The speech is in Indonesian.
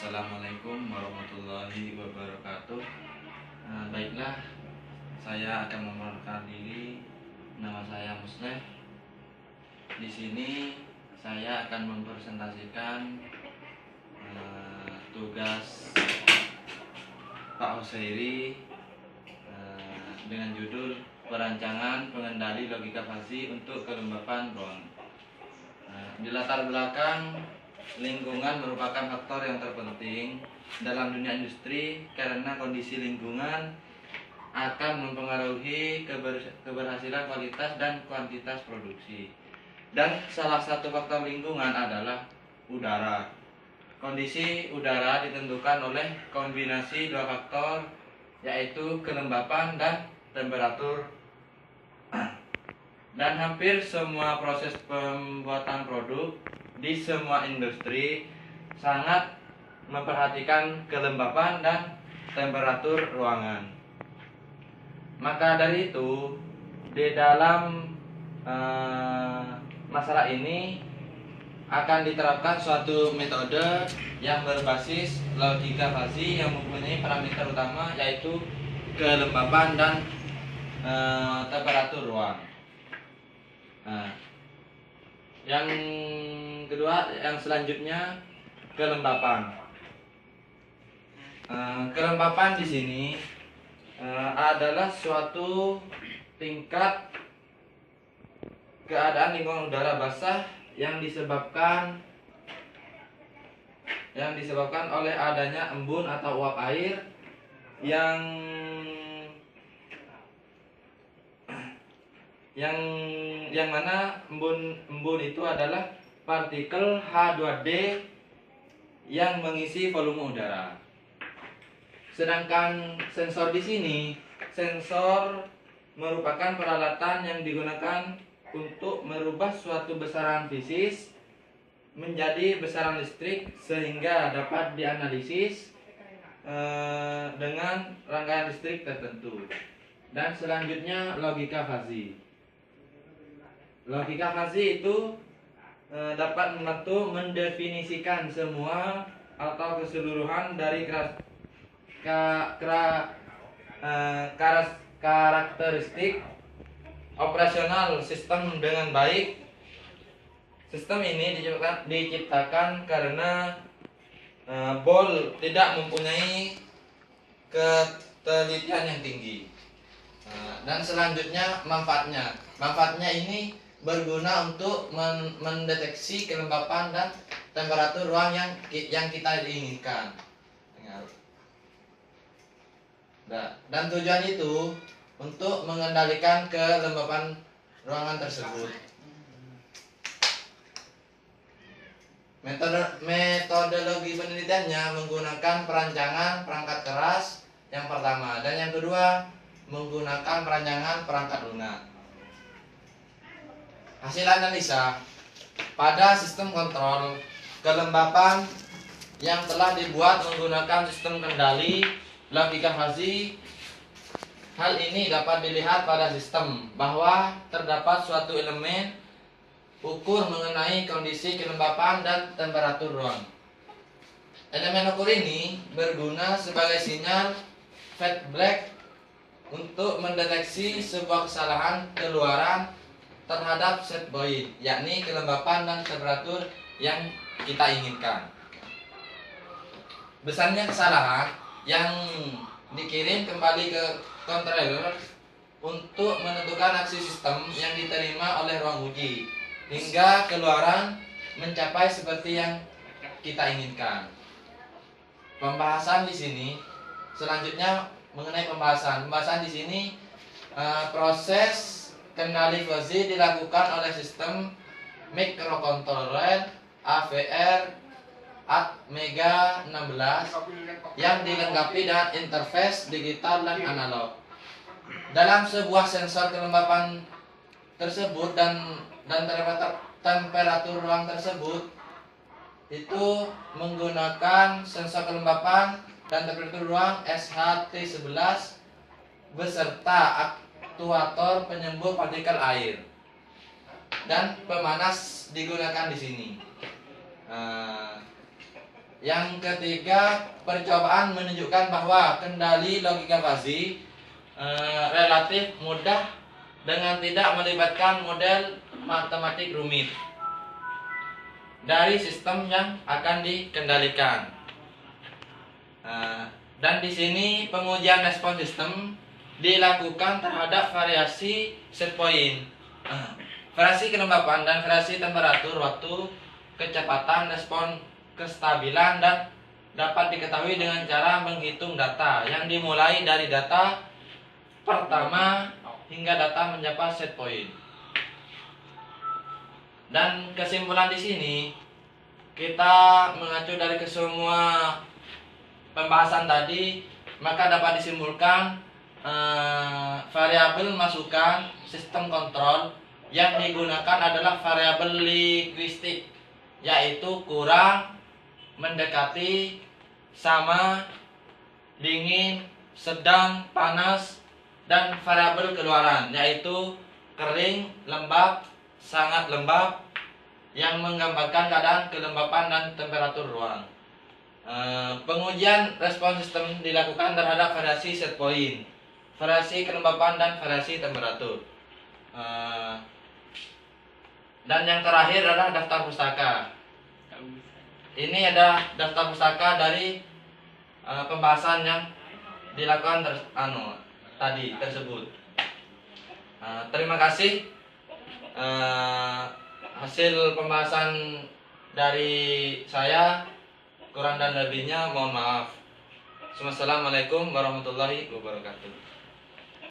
Assalamualaikum warahmatullahi wabarakatuh. Baiklah, saya akan memperkenalkan diri. Nama saya Musleh. Di sini saya akan mempresentasikan tugas Pak Husairi dengan judul Perancangan Pengendali Logika Fasi untuk Kelembapan Ruang. Di latar belakang, lingkungan merupakan faktor yang terpenting dalam dunia industri karena kondisi lingkungan akan mempengaruhi keberhasilan kualitas dan kuantitas produksi. Dan salah satu faktor lingkungan adalah udara. Kondisi udara ditentukan oleh kombinasi dua faktor, yaitu kelembapan dan temperatur. Dan hampir semua proses pembuatan produk di semua industri sangat memperhatikan kelembapan dan temperatur ruangan. Maka dari itu, di dalam masalah ini akan diterapkan suatu metode yang berbasis logika fasi yang mempunyai parameter utama, yaitu kelembapan dan temperatur ruang. Yang kedua, yang selanjutnya kelembapan. Kelembapan di sini adalah suatu tingkat keadaan lingkungan udara basah yang disebabkan oleh adanya embun atau uap air yang mana embun itu adalah partikel H2D yang mengisi volume udara. Sedangkan sensor di sini, sensor merupakan peralatan yang digunakan untuk merubah suatu besaran fisis menjadi besaran listrik sehingga dapat dianalisis dengan rangkaian listrik tertentu. Dan selanjutnya logika fasi. Logika fasi itu dapat membantu mendefinisikan semua atau keseluruhan dari karakteristik operasional sistem dengan baik. Sistem ini diciptakan karena BOL tidak mempunyai ketelitian yang tinggi. Dan selanjutnya manfaatnya. Manfaatnya ini berguna untuk mendeteksi kelembapan dan temperatur ruang yang kita inginkan. Dan tujuan itu untuk mengendalikan kelembapan ruangan tersebut. Metodologi penelitiannya menggunakan perancangan perangkat keras yang pertama, dan yang kedua menggunakan perancangan perangkat lunak. Hasil analisa pada sistem kontrol kelembapan yang telah dibuat menggunakan sistem kendali logika fasi. Hal ini dapat dilihat pada sistem bahwa terdapat suatu elemen ukur mengenai kondisi kelembapan dan temperatur ruang. Elemen ukur ini berguna sebagai sinyal fade black untuk mendeteksi sebuah kesalahan keluaran terhadap set point, yakni kelembapan dan temperatur yang kita inginkan. Besarnya kesalahan yang dikirim kembali ke controller untuk menentukan aksi sistem yang diterima oleh ruang uji hingga keluaran mencapai seperti yang kita inginkan. Pembahasan di sini selanjutnya mengenai pembahasan di sini, proses kendali fasi dilakukan oleh sistem microcontroller AVR Atmega 16 yang dilengkapi dengan interface digital dan analog. Dalam sebuah sensor kelembapan tersebut dan temperatur ruang tersebut itu menggunakan sensor kelembapan dan temperatur ruang SHT11 beserta aktuator penyembuh partikel air dan pemanas digunakan di sini. Yang ketiga, percobaan menunjukkan bahwa kendali logika fuzzy relatif mudah dengan tidak melibatkan model matematik rumit dari sistem yang akan dikendalikan. Dan di sini pengujian respon sistem dilakukan terhadap variasi set point, variasi kelembapan dan variasi temperatur waktu, kecepatan respon, kestabilan, dan dapat diketahui dengan cara menghitung data yang dimulai dari data pertama hingga data mencapai set point. Dan kesimpulan di sini kita mengacu dari kesemua pembahasan tadi, maka dapat disimpulkan variabel masukan sistem kontrol yang digunakan adalah variabel linguistik, yaitu kurang, mendekati, sama, dingin, sedang, panas, dan variabel keluaran, yaitu kering, lembab, sangat lembab, yang menggambarkan keadaan kelembapan dan temperatur ruang. Pengujian respon sistem dilakukan terhadap variasi set point, variasi kelembapan, dan variasi temperatur. Dan yang terakhir adalah daftar pustaka. Ini ada daftar pustaka dari pembahasan yang dilakukan tadi tersebut. Terima kasih. Hasil pembahasan dari saya, kurang dan lebihnya mohon maaf. Wassalamualaikum warahmatullahi wabarakatuh.